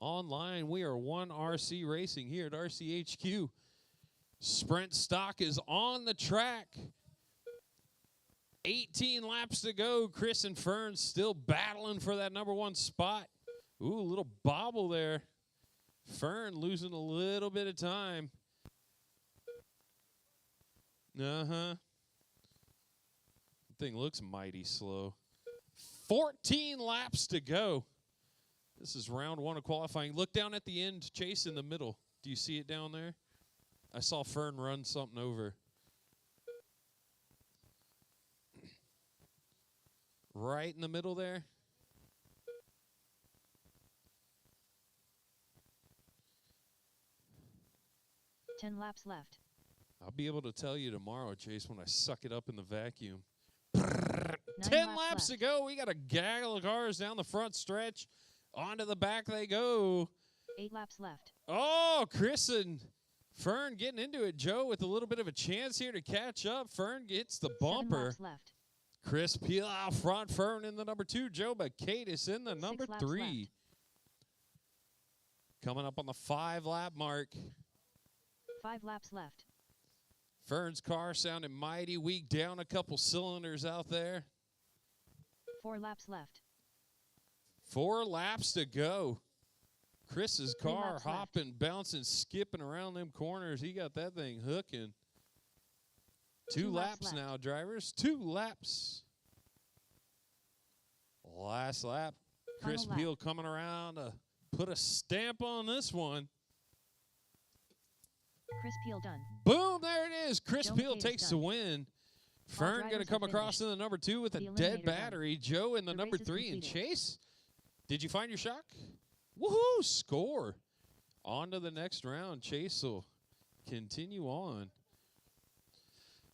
online. We are one RC Racing here at RCHQ. Sprint stock is on the track. 18 laps to go. Chris and Fern still battling for that #1 spot. Ooh, a little bobble there. Fern losing a little bit of time. Thing looks mighty slow. 14 laps to go. This is round 1 of qualifying. Look down at the end, Chase, in the middle. Do you see it down there? I saw Fern run something over. Right in the middle there. Ten laps left. I'll be able to tell you tomorrow, Chase, when I suck it up in the vacuum. 9 10 laps to left. go. We got a gaggle of cars down the front stretch. Onto the back they go. 8 laps left. Oh, Chris and Fern getting into it. Joe with a little bit of a chance here to catch up. Fern gets the 7 bumper. laps left. Chris Peel out front. Fern in the #2. Joe Bacatus in the 6 laps #3. left. Coming up on the 5-lap mark. 5 laps left. Fern's car sounding mighty weak, down a couple cylinders out there. 4 laps left. 4 laps to go. Chris's 3 car laps hopping, bouncing, skipping around them corners. He got that thing hooking. 2 laps left. now, drivers. 2 laps. Last lap. Chris Final lap. Peel coming around to put a stamp on this one. Chris Peel done. Boom, there it is. Chris Joe Peel Maceda's takes the done. win. Fern going to drivers come have across in the #2 with a The dead eliminator battery. Joe in the The race is #3. And completed. Chase, did you find your shock? Woohoo, score. On to the next round. Chase will continue on.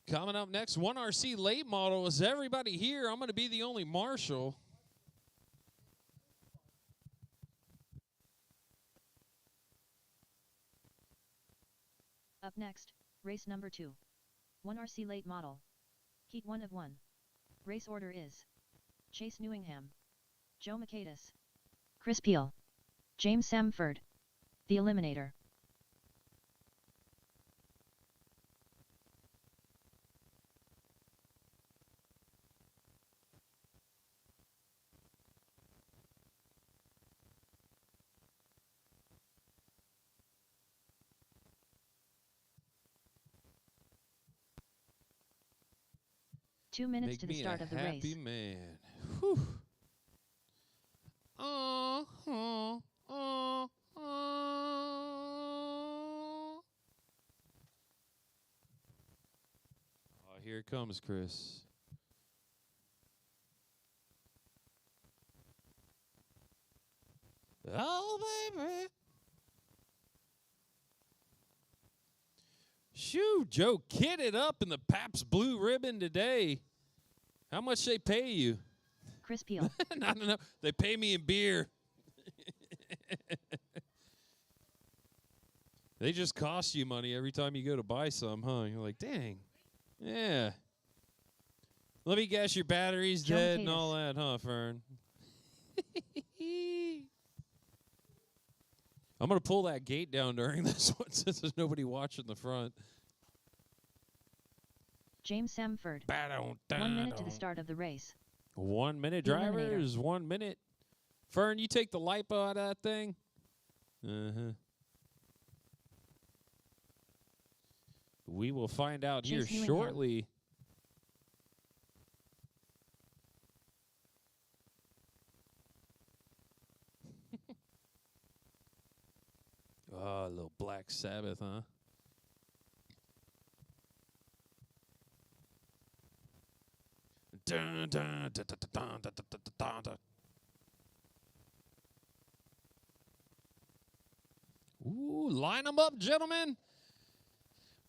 Coming up next, 1RC late model. Is everybody here? I'm going to be the only marshal. Up next, race number 2. 1RC late model. Heat 1 of 1. Race order is Chase Newingham, Joe Macatus, Chris Peel, James Samford. The Eliminator. Two minutes Make to the me start a of the happy race. man. Whew. Oh, here it comes, Chris. Oh, baby. Shoo, Joe kitted up in the Pabst Blue Ribbon today. How much they pay you? Chris Peel. No. They pay me in beer. They just cost you money every time you go to buy some, huh? You're like, dang. Yeah. Let me guess, your battery's Joe dead and Macatus. all that, huh, Fern? I'm going to pull that gate down during this one since there's nobody watching the front. James Samford. 1 minute to the start of the race. 1 minute, The Eliminator. drivers. 1 minute. Fern, you take the lipo out of that thing? Uh-huh. We will find out here Chase Newingham. shortly. Oh, a little Black Sabbath, huh? Dun, dun, dun, dun, dun, dun, dun, dun, dun, dun. Ooh, line them up, gentlemen.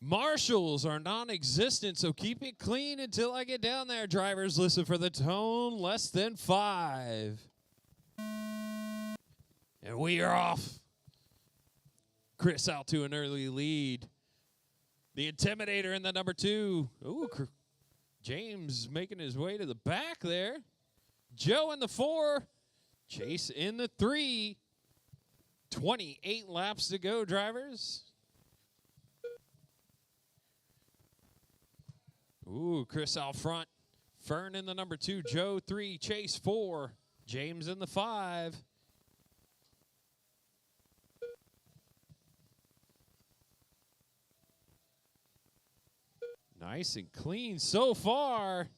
Marshals are non-existent, so keep it clean until I get down there. Drivers, listen for the tone. Less than 5. And we are off. Chris out to an early lead. The Intimidator in the #2. Ooh, James making his way to the back there. Joe in the 4. Chase in the 3. 28 laps to go, drivers. Ooh, Chris out front. Fern in the number 2, Joe 3, Chase 4, James in the 5. Nice and clean so far.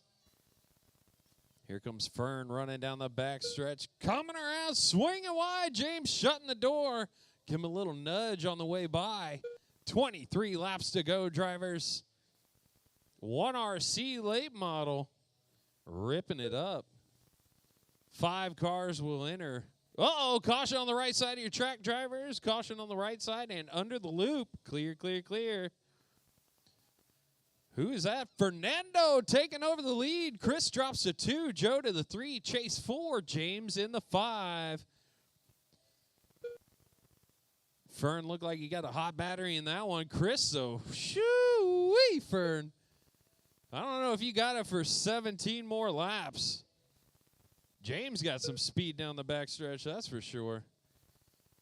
Here comes Fern running down the back stretch. Coming around, swinging wide. James shutting the door. Give him a little nudge on the way by. 23 laps to go, drivers. 1RC late model. Ripping it up. 5 cars will enter. Uh-oh, caution on the right side of your track, drivers. Caution on the right side and under the loop. Clear, clear, clear. Who is that? Fernando taking over the lead. Chris drops to 2. Joe to the 3. Chase 4. James in the 5. Fern looked like he got a hot battery in that one. Chris, though, shoo-wee, Fern. I don't know if you got it for 17 more laps. James got some speed down the backstretch, that's for sure.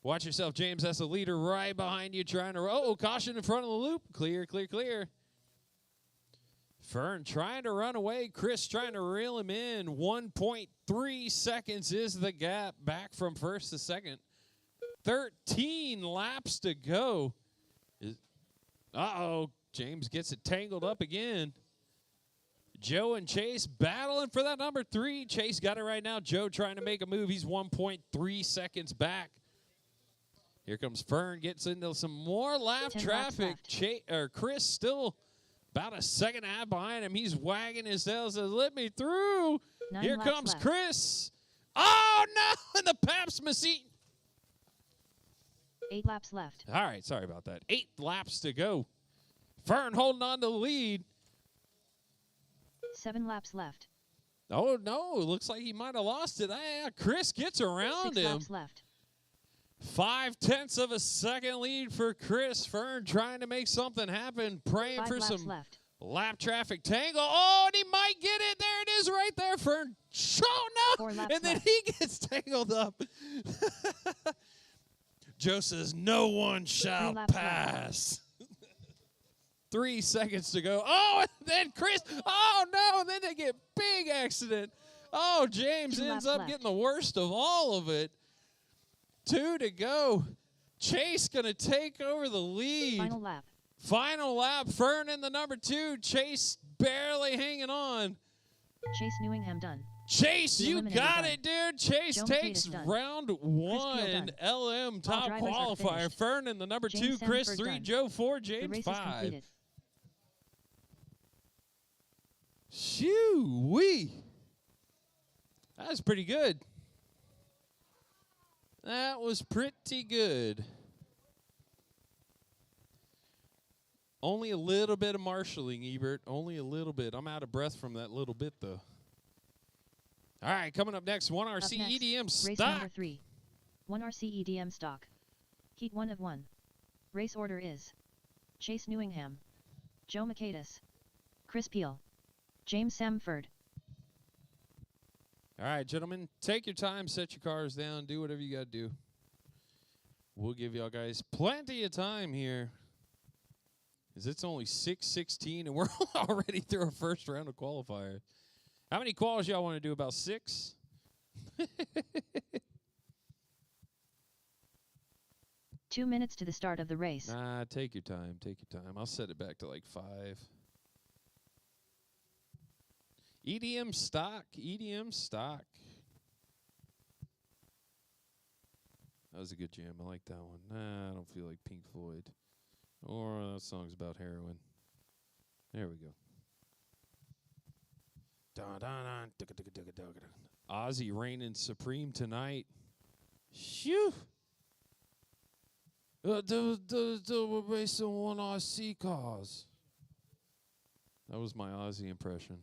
Watch yourself, James. That's the leader right behind you trying to... Oh, caution in front of the loop. Clear, clear, clear. Fern trying to run away. Chris trying to reel him in. 1.3 seconds is the gap back from first to second. 13 laps to go. Uh-oh. James gets it tangled up again. Joe and Chase battling for that number 3. Chase got it right now. Joe trying to make a move. He's 1.3 seconds back. Here comes Fern. Gets into some more lap traffic. Chris still... about a second and a half behind him. He's wagging his tail, says, let me through. 9 Here laps comes left. Chris. Oh, no, in the Pabst machine. 8 laps left. All right, sorry about that. 8 laps to go. Fern holding on to the lead. 7 laps left. Oh, no, it looks like he might have lost it. Chris gets around 6 him. laps left. 0.5 of a second lead for Chris. Fern trying to make something happen, praying 5 for laps some left. lap traffic tangle. Oh, and he might get it. There it is right there, Fern. Oh, no. 4 laps And then left. he gets tangled up. Joe says, no one shall laps pass. 3 seconds to go. Oh, and then Chris. Oh, no. And then they get big accident. Oh, James 2 ends laps up left. getting the worst of all of it. 2 to go. Chase going to take over the lead. Final lap. Final lap. Fern in the number 2. Chase barely hanging on. Chase Newingham done. Chase, The you eliminator got done. it, dude. Chase Joe takes McCade's done. round Peel 1. done. LM top drivers are qualifier. finished. Fern in the number James 2. Chris Sanford 3. done. Joe 4. The James race is 5. completed. Shoo-wee. That was pretty good. That was pretty good. Only a little bit of marshalling, Ebert. Only a little bit. I'm out of breath from that little bit, though. All right, coming up next, 1RC Up next, EDM Race stock. number 3. 1RC EDM stock. Heat 1 of 1. Race order is Chase Newingham, Joe McCade's, Chris Peel, James Samford. All right, gentlemen, take your time, set your cars down, do whatever you got to do. We'll give y'all guys plenty of time here. Because it's only 6:16, and we're already through our first round of qualifiers. How many quals y'all want to do? About 6? 2 minutes to the start of the race. Nah, take your time. Take your time. I'll set it back to like 5. EDM stock. EDM stock. That was a good jam. I like that one. Nah, I don't feel like Pink Floyd. Or that song's about heroin. There we go. Ozzy reigning supreme tonight. Shoo! We're racing 1RC cars. That was my Ozzy impression.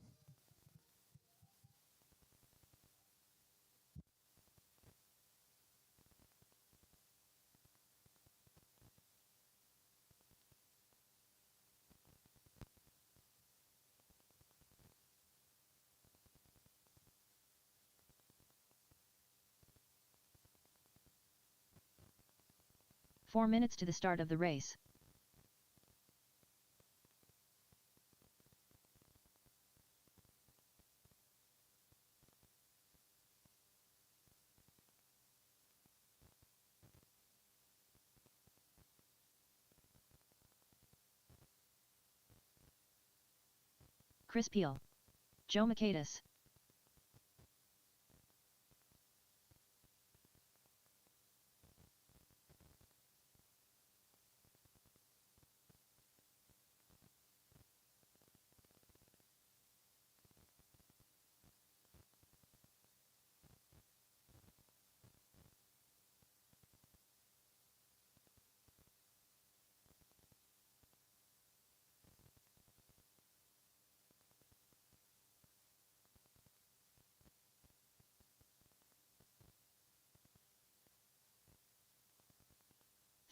4 minutes to the start of the race. Chris Peel. Joe Makaitis.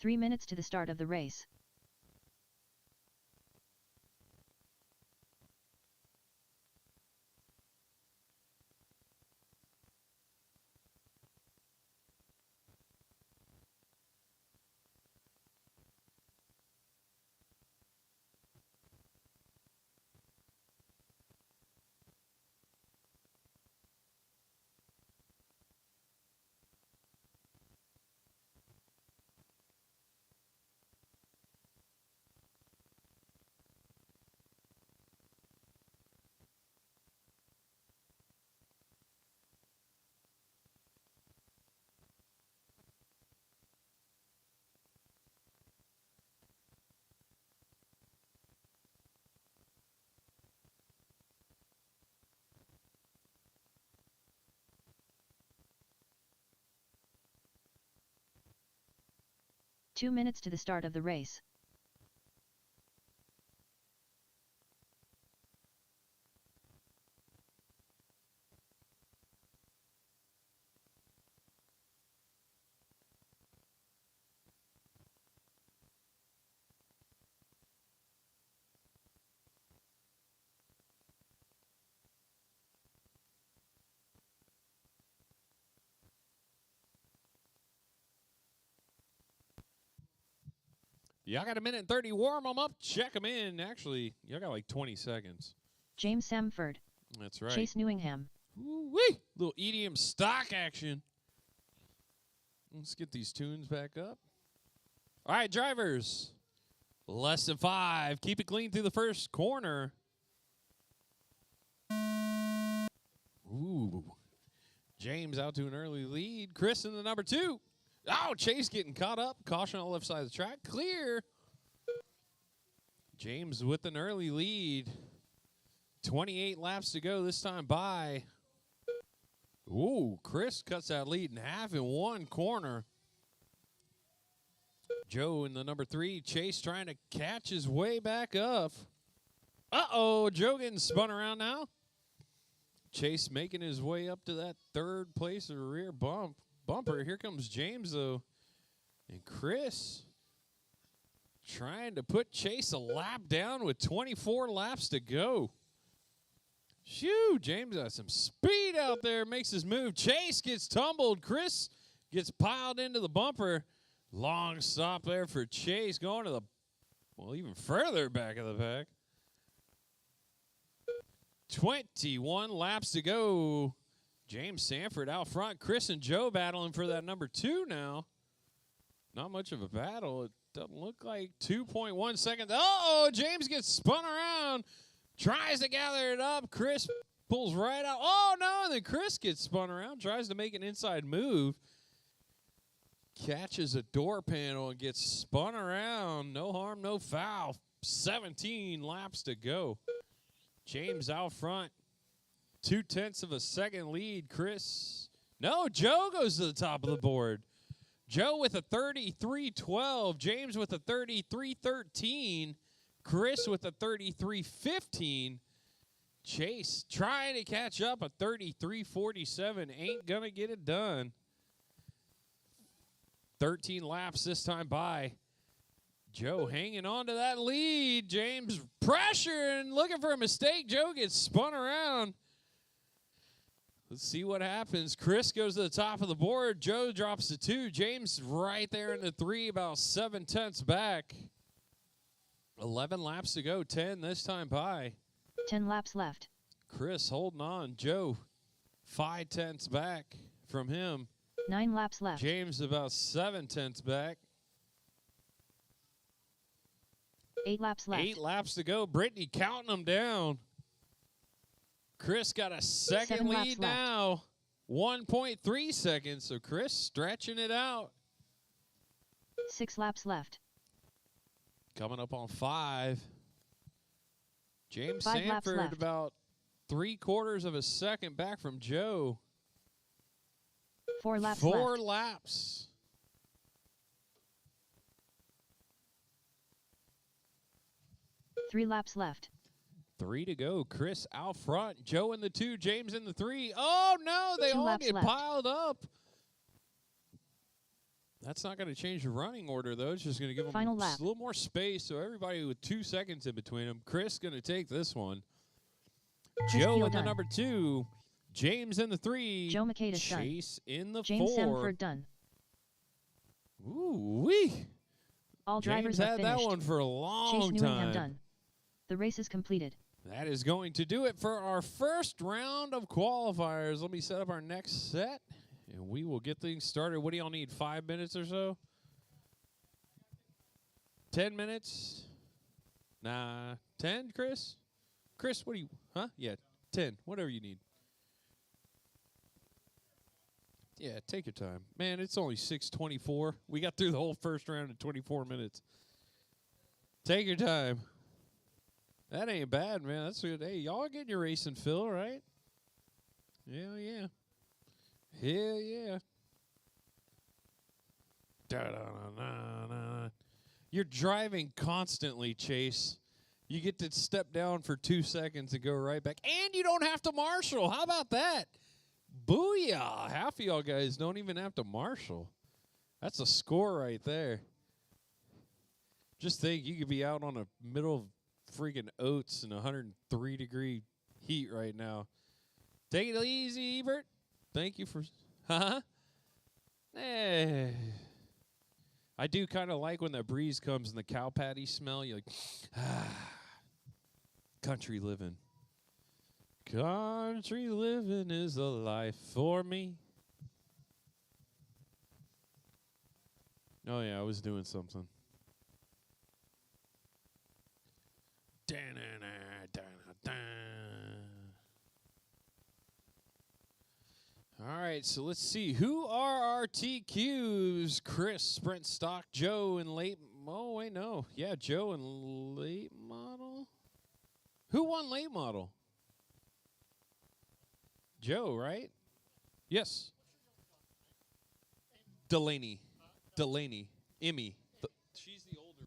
Three minutes to the start of the race. Two minutes to the start of the race. Y'all got a minute and 30. Warm them up. Check them in. Actually, y'all got like 20 seconds. James Samford. That's right. Chase Newingham. Woo-wee! Little EDM stock action. Let's get these tunes back up. All right, drivers. Less than 5. Keep it clean through the first corner. Ooh. James out to an early lead. Chris in the number 2. Oh, Chase getting caught up. Caution on the left side of the track. Clear. James with an early lead. 28 laps to go this time by. Ooh, Chris cuts that lead in half in one corner. Joe in the number 3. Chase trying to catch his way back up. Uh-oh, Joe getting spun around now. Chase making his way up to that third place or rear bumper. Here comes James, though. And Chris trying to put Chase a lap down with 24 laps to go. Shoo, James got some speed out there, makes his move. Chase gets tumbled. Chris gets piled into the bumper. Long stop there for Chase, going to the, well, even further back of the pack. 21 laps to go. James Sanford out front. Chris and Joe battling for that number 2 now. Not much of a battle. It doesn't look like 2.1 seconds. Uh-oh, James gets spun around. Tries to gather it up. Chris pulls right out. Oh, no, and then Chris gets spun around. Tries to make an inside move. Catches a door panel and gets spun around. No harm, no foul. 17 laps to go. James out front. 0.2 of a second lead. Chris. No, Joe goes to the top of the board. Joe with a 33.12. James with a 33.13. Chris with a 33.15. Chase trying to catch up a 33.47. Ain't going to get it done. 13 laps this time by. Joe hanging on to that lead. James pressure and looking for a mistake. Joe gets spun around. Let's see what happens. Chris goes to the top of the board. Joe drops to 2. James right there in the 3, about 7/10 back. 11 laps to go, 10 this time by. 10 laps left. Chris holding on. Joe 5/10 back from him. 9 laps left. James about 7/10 back. 8 laps left. 8 laps to go. Brittany counting them down. Chris got a second lead now. 1.3 seconds. So Chris stretching it out. 6 laps left. Coming up on 5. James 5 laps Sanford left. about 3/4 of a second back from Joe. 4 laps 4 left. laps. Three laps left. 3 to go. Chris out front. Joe in the 2. James in the 3. Oh, no. They 2 all laps get left. piled up. That's not going to change the running order, though. It's just going to give them Final a lap. little more space. So everybody with 2 seconds in between them. Chris going to take this one. Chris Joe Peel in the done. number 2. James in the 3. Joe Makedas done. Chase in the James 4. Sanford done. Ooh-wee. All drivers James have had that finished. one for a long Chase Newingham time. done. The race is completed. That is going to do it for our first round of qualifiers. Let me set up our next set, and we will get things started. What do y'all need, 5 minutes or so? 10 minutes? Nah, 10, Chris? Chris, what do you, huh? Yeah, 10, whatever you need. Yeah, take your time. Man, it's only 6:24. We got through the whole first round in 24 minutes. Take your time. That ain't bad, man. That's good. Hey, y'all getting your racing fill, right? Hell yeah. Hell yeah. Da-da-da-da-da. You're driving constantly, Chase. You get to step down for 2 seconds and go right back. And you don't have to marshal. How about that? Booyah. Half of y'all guys don't even have to marshal. That's a score right there. Just think, you could be out on the middle of freaking oats in 103-degree heat right now. Take it easy, Ebert. Thank you for... Huh? Eh. I do kind of like when that breeze comes and the cow patty smell. You're like, country living. Country living is a life for me. Oh, yeah, I was doing something. All right, so let's see. Who are our TQs? Chris, Sprint Stock, Joe, and late... Oh, wait, no. Yeah, Joe and late model. Who won late model? Joe, right? Yes. Delaney. Delaney. Emmy. She's the older.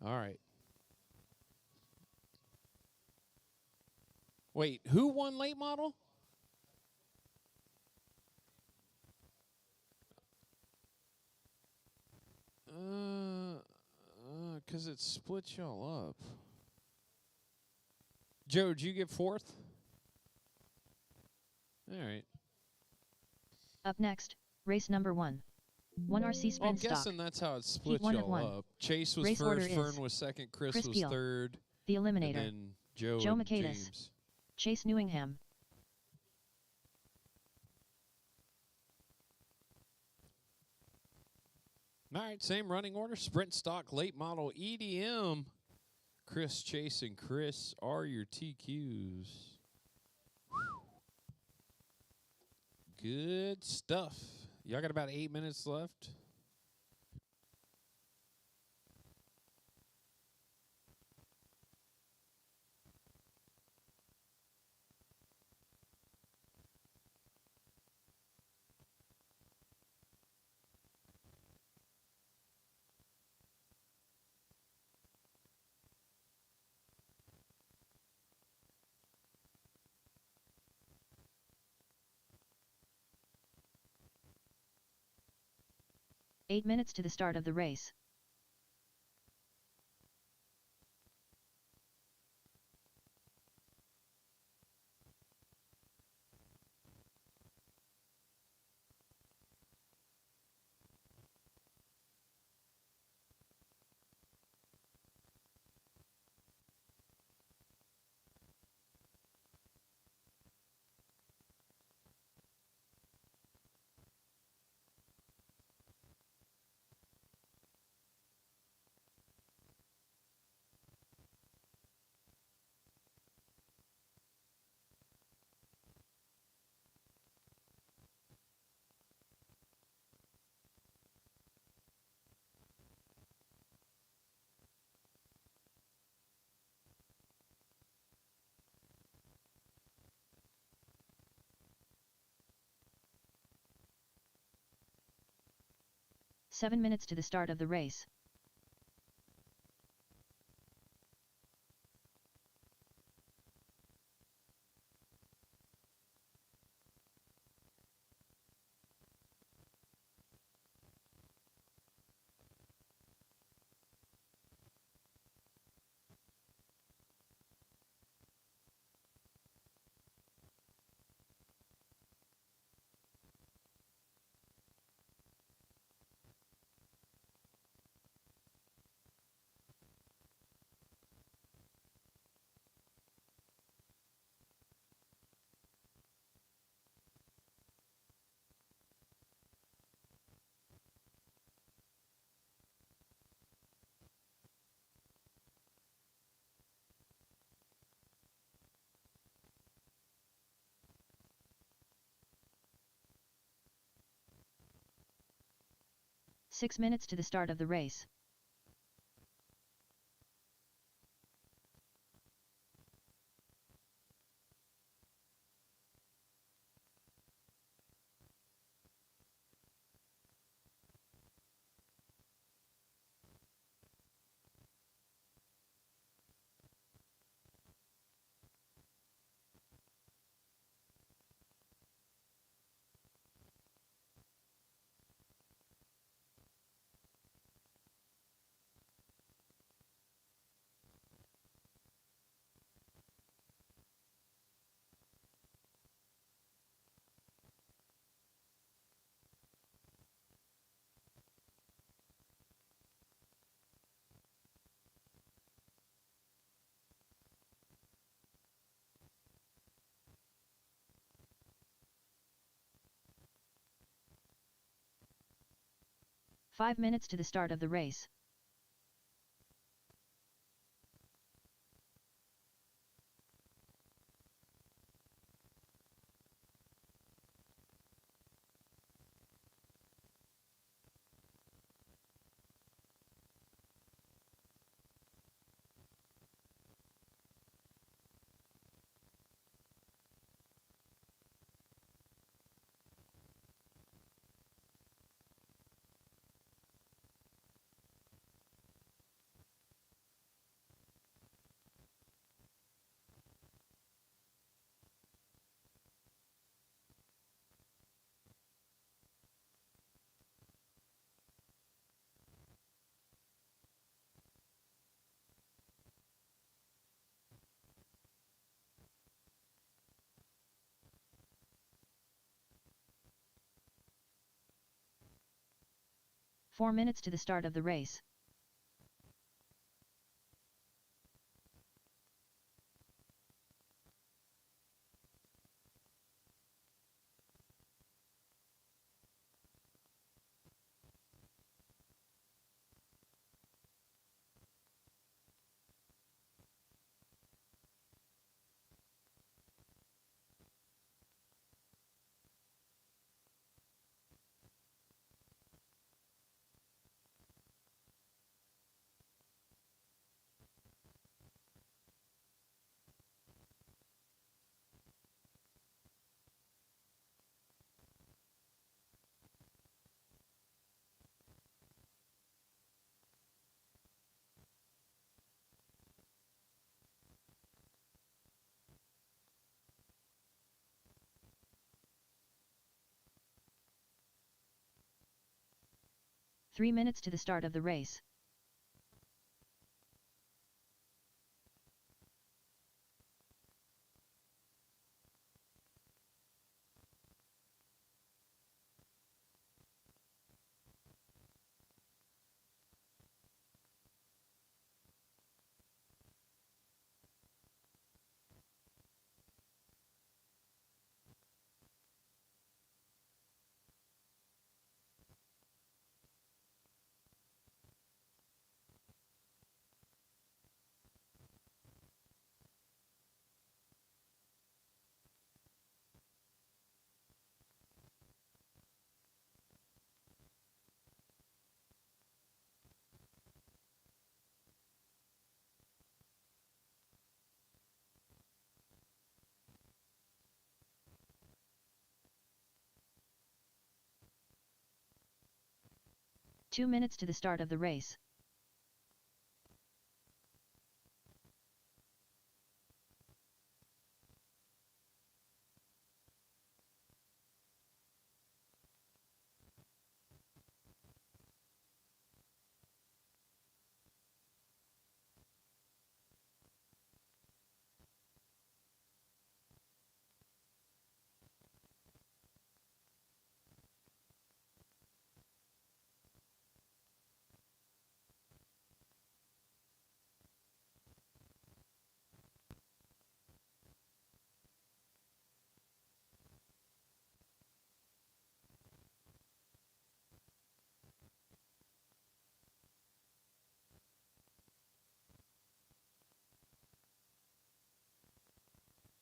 All right. Wait, who won late model? Because it split y'all up. Joe, did you get 4th? All right. Up next, race number 1. 1 RC Well, I'm Sprint Stock. guessing that's how it split Heat 1 of y'all 1. up. Chase was Race order first, is Fern was second, Chris was Peel, third, The and Eliminator. then Joe Joe and Makedas. James. Chase Newingham. All right, same running order. Sprint Stock, late model, EDM. Chris, Chase, and Chris are your TQs. Good stuff. Y'all got about 8 minutes left. Eight minutes to the start of the race. 7 minutes to the start of the race. Six minutes to the start of the race. Five minutes to the start of the race. Four minutes to the start of the race. Three minutes to the start of the race. 2 minutes to the start of the race.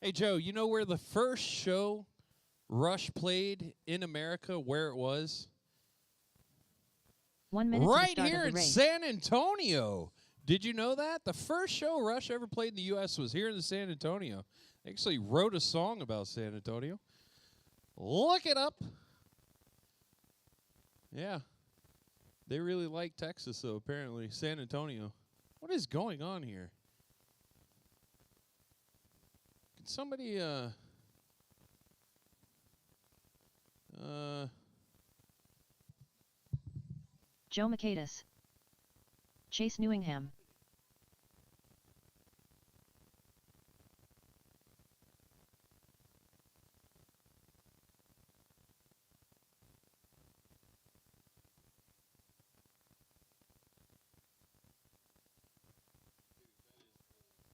Hey, Joe, you know where the first show Rush played in America, where it was? 1 minute to the Right start here of the in race. San Antonio. Did you know that? The first show Rush ever played in the U.S. was here in San Antonio. They actually wrote a song about San Antonio. Look it up. Yeah. They really like Texas, though, apparently. San Antonio. What is going on here? Can somebody, Joe Macatus. Chase Newingham.